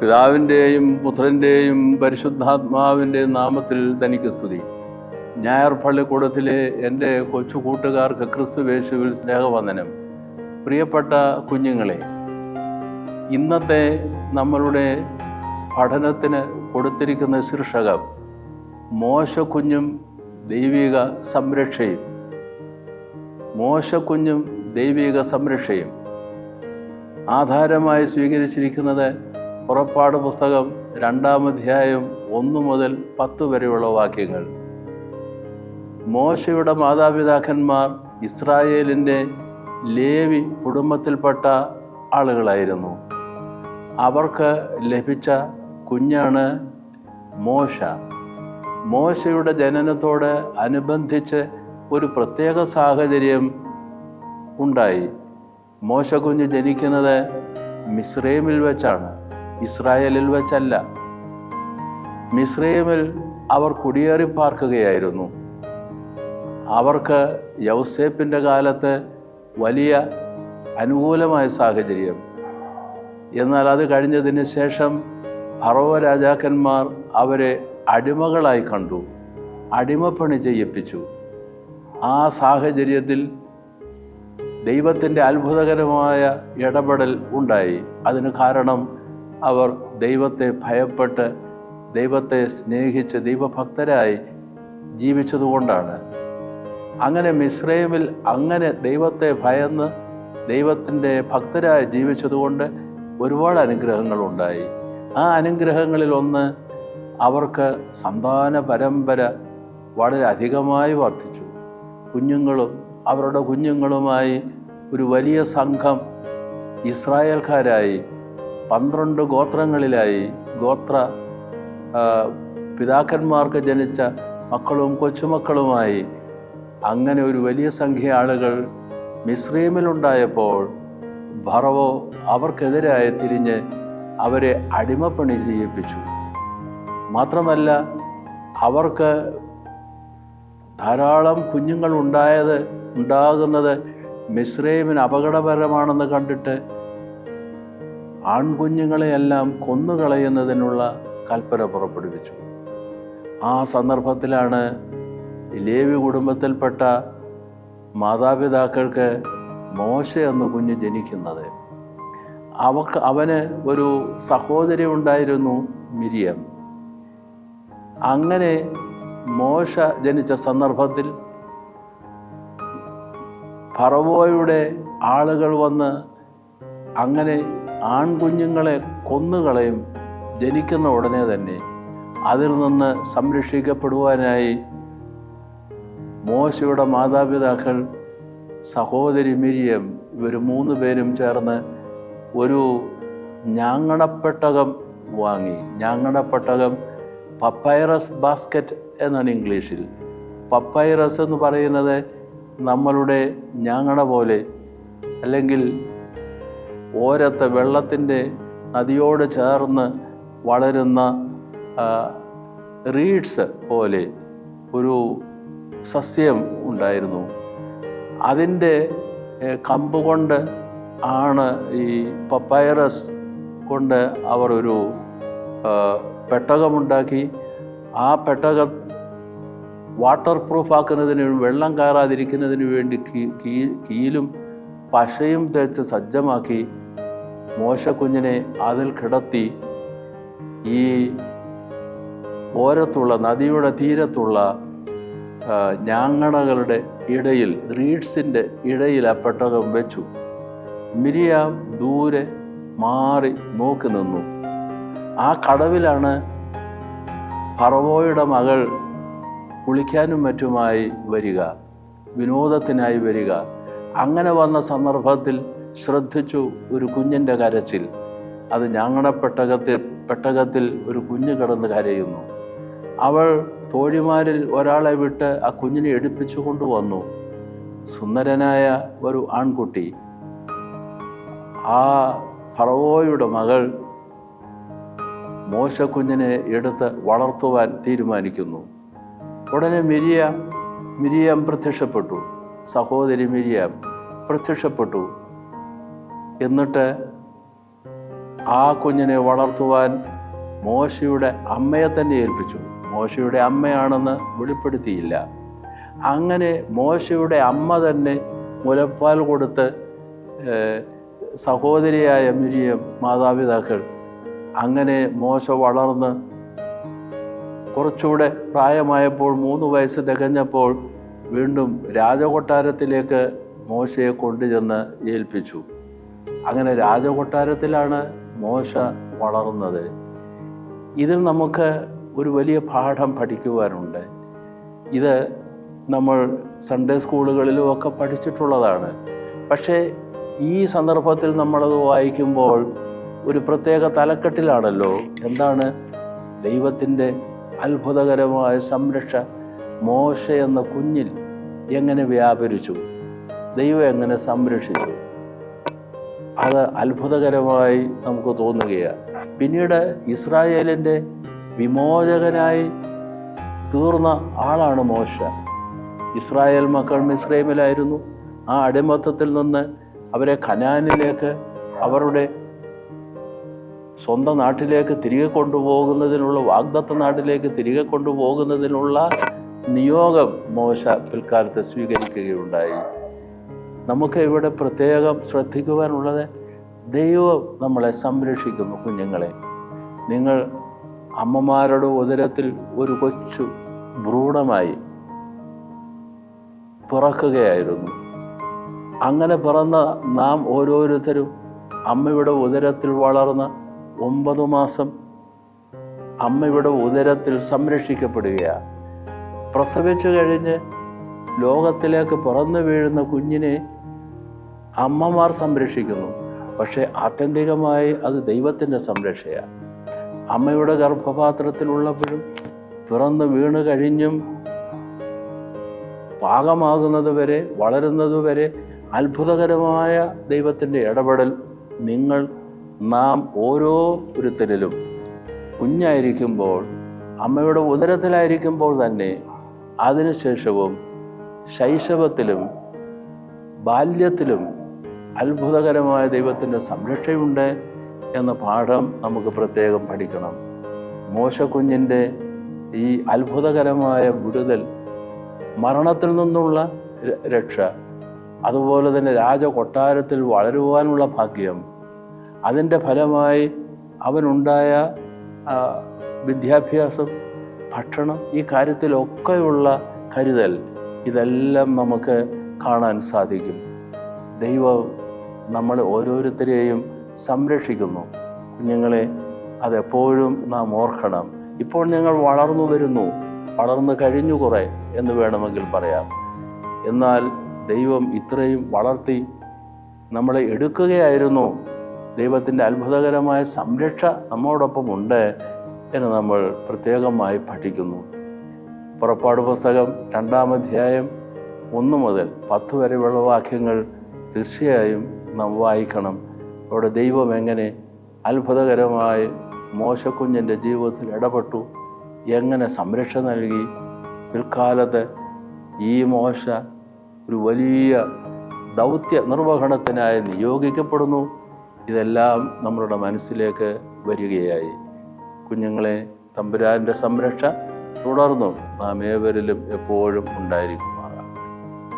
പിതാവിൻ്റെയും പുത്രൻ്റെയും പരിശുദ്ധാത്മാവിൻ്റെയും നാമത്തിൽ തനിക്ക് സ്തുതി. ഞായർ പള്ളിക്കൂടത്തിലെ എൻ്റെ കൊച്ചു കൂട്ടുകാർക്ക് ക്രിസ്തുവേശുവിൽ സ്നേഹവന്ദനം. പ്രിയപ്പെട്ട കുഞ്ഞുങ്ങളെ, ഇന്നത്തെ നമ്മളുടെ പഠനത്തിന് കൊടുത്തിരിക്കുന്ന ശീർഷകം മോശക്കുഞ്ഞും ദൈവിക സംരക്ഷയും. മോശക്കുഞ്ഞും ദൈവിക സംരക്ഷയും ആധാരമായി സ്വീകരിച്ചിരിക്കുന്നത് പുറപ്പാട് പുസ്തകം 2-ാം അധ്യായം 1 മുതൽ 10 വരെയുള്ള വാക്യങ്ങൾ. മോശയുടെ മാതാപിതാക്കന്മാർ ഇസ്രായേലിൻ്റെ ലേവി കുടുംബത്തിൽപ്പെട്ട ആളുകളായിരുന്നു. അവർക്ക് ലഭിച്ച കുഞ്ഞാണ് മോശ. മോശയുടെ ജനനത്തോട് അനുബന്ധിച്ച് ഒരു പ്രത്യേക സാഹചര്യം ഉണ്ടായി. മോശക്കുഞ്ഞ് ജനിക്കുന്നത് മിസ്രൈമിൽ വെച്ചാണ്, ഇസ്രായേലിൽ വെച്ചല്ല. മിസ്രൈമിൽ അവർ കുടിയേറി പാർക്കുകയായിരുന്നു. അവർക്ക് യൗസേപ്പിൻ്റെ കാലത്ത് വലിയ അനുകൂലമായ സാഹചര്യം. എന്നാൽ അത് കഴിഞ്ഞതിന് ശേഷം ഫറവോ രാജാക്കന്മാർ അവരെ അടിമകളായി കണ്ടു, അടിമപ്പണി ചെയ്യിപ്പിച്ചു. ആ സാഹചര്യത്തിൽ ദൈവത്തിൻ്റെ അത്ഭുതകരമായ ഇടപെടൽ ഉണ്ടായി. അതിന് കാരണം അവർ ദൈവത്തെ ഭയപ്പെട്ട്, ദൈവത്തെ സ്നേഹിച്ച് ദൈവഭക്തരായി ജീവിച്ചതുകൊണ്ടാണ്. അങ്ങനെ മിസ്രൈമിൽ അങ്ങനെ ദൈവത്തെ ഭയന്ന് ദൈവത്തിൻ്റെ ഭക്തരായി ജീവിച്ചതുകൊണ്ട് ഒരുപാട് അനുഗ്രഹങ്ങളുണ്ടായി. ആ അനുഗ്രഹങ്ങളിൽ ഒന്ന്, അവർക്ക് സന്താന പരമ്പര വളരെ അധികമായി വർദ്ധിച്ചു. കുഞ്ഞുങ്ങളും അവരുടെ കുഞ്ഞുങ്ങളുമായി ഒരു വലിയ സംഘം ഇസ്രായേൽക്കാരായി 12 ഗോത്രങ്ങളിലായി, പിതാക്കന്മാർക്ക് ജനിച്ച മക്കളും കൊച്ചുമക്കളുമായി അങ്ങനെ ഒരു വലിയ സംഖ്യ ആളുകൾ മിസ്രൈമിലുണ്ടായപ്പോൾ ഫറവോ അവർക്കെതിരായി തിരിഞ്ഞ് അവരെ അടിമപ്പണി ചെയ്യിപ്പിച്ചു. മാത്രമല്ല, അവർക്ക് ധാരാളം കുഞ്ഞുങ്ങൾ ഉണ്ടാകുന്നത് മിസ്രൈമിന് അപകടകരമാണെന്ന് കണ്ടിട്ട് ആൺകുഞ്ഞുങ്ങളെയെല്ലാം കൊന്നുകളയുന്നതിനുള്ള കൽപ്പന പുറപ്പെടുവിച്ചു. ആ സന്ദർഭത്തിലാണ് ലേവി കുടുംബത്തിൽപ്പെട്ട മാതാപിതാക്കൾക്ക് മോശ എന്ന കുഞ്ഞ് ജനിക്കുന്നത്. അവന് ഒരു സഹോദരി ഉണ്ടായിരുന്നു, മിരിയം. അങ്ങനെ മോശ ജനിച്ച സന്ദർഭത്തിൽ ഫറവോയുടെ ആളുകൾ വന്ന് അങ്ങനെ ആൺകുഞ്ഞുങ്ങളെ കൊന്നുകളയും. ജനിക്കുന്ന ഉടനെ തന്നെ അതിൽ നിന്ന് സംരക്ഷിക്കപ്പെടുവാനായി മോശയുടെ മാതാപിതാക്കൾ, സഹോദരി മിരിയം, ഇവർ 3 പേരും ചേർന്ന് ഒരു ഞാങ്ങണപ്പെട്ടകം വാങ്ങി. ഞാങ്ങണപ്പെട്ടകം പപ്പൈറസ് ബാസ്ക്കറ്റ് എന്നാണ് ഇംഗ്ലീഷിൽ. പപ്പൈറസ് എന്ന് പറയുന്നത് നമ്മളുടെ ഞാങ്ങണ പോലെ, അല്ലെങ്കിൽ ഓരത്തെ വെള്ളത്തിൻ്റെ നദിയോട് ചേർന്ന് വളരുന്ന റീഡ്സ് പോലെ ഒരു സസ്യം ഉണ്ടായിരുന്നു. അതിൻ്റെ കമ്പ് കൊണ്ട് ആണ് ഈ പപ്പൈറസ് കൊണ്ട് അവർ ഒരു പെട്ടകമുണ്ടാക്കി. ആ പെട്ടകം വാട്ടർ പ്രൂഫാക്കുന്നതിന്, വെള്ളം കയറാതിരിക്കുന്നതിന് വേണ്ടി കീലും പശയും തേച്ച് സജ്ജമാക്കി മോശക്കുഞ്ഞിനെ അതിൽ കിടത്തി ഈ ഓരത്തുള്ള നദിയുടെ തീരത്തുള്ള ഞാങ്ങണകളുടെ ഇടയിൽ, റീഡ്സിൻ്റെ ഇടയിൽ ആ പെട്ടകം വെച്ചു. മിരിയാം ദൂരെ മാറി നോക്കി നിന്നു. ആ കടവിലാണ് ഫറവോയുടെ മകൾ കുളിക്കാനും മറ്റുമായി വരിക, വിനോദത്തിനായി വരിക. അങ്ങനെ വന്ന സന്ദർഭത്തിൽ ശ്രദ്ധിച്ചു ഒരു കുഞ്ഞിൻ്റെ കരച്ചിൽ. അത് പെട്ടകത്തിൽ ഒരു കുഞ്ഞ് കിടന്ന് കരയുന്നു. അവൾ തോഴിമാരിൽ ഒരാളെ വിട്ട് ആ കുഞ്ഞിനെ എടുപ്പിച്ചു കൊണ്ടുവന്നു. സുന്ദരനായ ഒരു ആൺകുട്ടി. ആ ഫറവോയുടെ മകൾ മോശക്കുഞ്ഞിനെ എടുത്ത് വളർത്തുവാൻ തീരുമാനിക്കുന്നു. ഉടനെ മിരിയാം പ്രത്യക്ഷപ്പെട്ടു. സഹോദരി മിരിയാം പ്രത്യക്ഷപ്പെട്ടു. എന്നിട്ട് ആ കുഞ്ഞിനെ വളർത്തുവാൻ മോശയുടെ അമ്മയെ തന്നെ ഏൽപ്പിച്ചു. മോശയുടെ അമ്മയാണെന്ന് വെളിപ്പെടുത്തിയില്ല. അങ്ങനെ മോശയുടെ അമ്മ തന്നെ മുലപ്പാൽ കൊടുത്ത് സഹോദരിയായ മിരിയം മാതാപിതാക്കൾ, അങ്ങനെ മോശ വളർന്ന് കുറച്ചുകൂടെ പ്രായമായപ്പോൾ 3 വയസ്സ് തികഞ്ഞപ്പോൾ വീണ്ടും രാജകൊട്ടാരത്തിലേക്ക് മോശയെ കൊണ്ടുചെന്ന് ഏൽപ്പിച്ചു. അങ്ങനെ രാജകൊട്ടാരത്തിലാണ് മോശ വളർന്നത്. ഇതിൽ നമുക്ക് ഒരു വലിയ പാഠം പഠിക്കുവാനുണ്ട്. ഇത് നമ്മൾ സൺഡേ സ്കൂളുകളിലും ഒക്കെ പഠിച്ചിട്ടുള്ളതാണ്. പക്ഷേ ഈ സന്ദർഭത്തിൽ നമ്മളത് വായിക്കുമ്പോൾ ഒരു പ്രത്യേക തലക്കെട്ടിലാണല്ലോ. എന്താണ്? ദൈവത്തിൻ്റെ അത്ഭുതകരമായ സംരക്ഷ മോശ എന്ന കുഞ്ഞിൽ എങ്ങനെ വ്യാപരിച്ചു, ദൈവം എങ്ങനെ സംരക്ഷിച്ചു. അത് അത്ഭുതകരമായി നമുക്ക് തോന്നുകയാണ്. പിന്നീട് ഇസ്രായേലിൻ്റെ വിമോചകനായി തീർന്ന ആളാണ് മോശ. ഇസ്രായേൽ മക്കൾ മിസ്രൈമിലായിരുന്നു. ആ അടിമത്തത്തിൽ നിന്ന് അവരെ കനാനിലേക്ക്, അവരുടെ സ്വന്തം നാട്ടിലേക്ക് തിരികെ കൊണ്ടുപോകുന്നതിനുള്ള, വാഗ്ദത്ത നാട്ടിലേക്ക് തിരികെ കൊണ്ടുപോകുന്നതിനുള്ള നിയോഗം മോശ പിൽക്കാലത്ത് സ്വീകരിക്കുകയുണ്ടായി. നമുക്ക് ഇവിടെ പ്രത്യേകം ശ്രദ്ധിക്കുവാനുള്ളത്, ദൈവം നമ്മളെ സംരക്ഷിക്കുന്നു. കുഞ്ഞുങ്ങളെ, നിങ്ങൾ അമ്മമാരുടെ ഉദരത്തിൽ ഒരു കൊച്ചു ഭ്രൂണമായി പിറക്കുകയായിരുന്നു. അങ്ങനെ പിറന്ന നാം ഓരോരുത്തരും അമ്മയുടെ ഉദരത്തിൽ വളർന്ന 9 മാസം അമ്മയുടെ ഉദരത്തിൽ സംരക്ഷിക്കപ്പെടുകയാണ്. പ്രസവിച്ചു കഴിഞ്ഞ് ലോകത്തിലേക്ക് പിറന്നു വീഴുന്ന കുഞ്ഞിനെ അമ്മമാർ സംരക്ഷിക്കുന്നു. പക്ഷേ ആത്യന്തികമായി അത് ദൈവത്തിൻ്റെ സംരക്ഷയാണ്. അമ്മയുടെ ഗർഭപാത്രത്തിലുള്ളപ്പോഴും പിറന്ന് വീണ് കഴിഞ്ഞും പാകമാകുന്നത് വരെ, വളരുന്നത് വരെ അത്ഭുതകരമായ ദൈവത്തിൻ്റെ ഇടപെടൽ നാം ഓരോരുത്തരിലും കുഞ്ഞായിരിക്കുമ്പോൾ, അമ്മയുടെ ഉദരത്തിലായിരിക്കുമ്പോൾ തന്നെ, അതിനുശേഷവും ശൈശവത്തിലും ബാല്യത്തിലും അത്ഭുതകരമായ ദൈവത്തിൻ്റെ സംരക്ഷയുണ്ട് എന്ന പാഠം നമുക്ക് പ്രത്യേകം പഠിക്കണം. മോശക്കുഞ്ഞിൻ്റെ ഈ അത്ഭുതകരമായ വിടുതൽ, മരണത്തിൽ നിന്നുള്ള രക്ഷ, അതുപോലെ തന്നെ രാജകൊട്ടാരത്തിൽ വളരുവാനുള്ള ഭാഗ്യം, അതിൻ്റെ ഫലമായി അവനുണ്ടായ വിദ്യാഭ്യാസം, ഭക്ഷണം, ഈ കാര്യത്തിലൊക്കെയുള്ള കരുതൽ, ഇതെല്ലാം നമുക്ക് കാണാൻ സാധിക്കും. ദൈവം നമ്മൾ ഓരോരുത്തരെയും സംരക്ഷിക്കുന്നു. കുഞ്ഞുങ്ങളെ, അതെപ്പോഴും നാം ഓർക്കണം. ഇപ്പോൾ നിങ്ങൾ വളർന്നു വരുന്നു, വളർന്നു കഴിഞ്ഞു കുറേ എന്ന് വേണമെങ്കിൽ പറയാം. എന്നാൽ ദൈവം ഇത്രയും വളർത്തി നമ്മളെ എടുക്കുകയായിരുന്നു. ദൈവത്തിൻ്റെ അത്ഭുതകരമായ സംരക്ഷ നമ്മോടൊപ്പം ഉണ്ട് എന്ന് നമ്മൾ പ്രത്യേകമായി പഠിക്കുന്നു. പുറപ്പാട് പുസ്തകം 2-ാം അധ്യായം 1 മുതൽ 10 വരെയുള്ള വാക്യങ്ങൾ തീർച്ചയായും നാം വായിക്കണം. അവിടെ ദൈവം എങ്ങനെ അത്ഭുതകരമായി മോശക്കുഞ്ഞിൻ്റെ ജീവിതത്തിൽ ഇടപെട്ടു, എങ്ങനെ സംരക്ഷ നൽകി. പിൽക്കാലത്ത് ഈ മോശ ഒരു വലിയ ദൗത്യ നിർവഹണത്തിനായി നിയോഗിക്കപ്പെടുന്നു. ഇതെല്ലാം നമ്മളുടെ മനസ്സിലേക്ക് വരികയായി. കുഞ്ഞുങ്ങളെ, തമ്പുരാൻ്റെ സംരക്ഷ തുടർന്നും നാം ഏവരിലും എപ്പോഴും ഉണ്ടായിരിക്കും.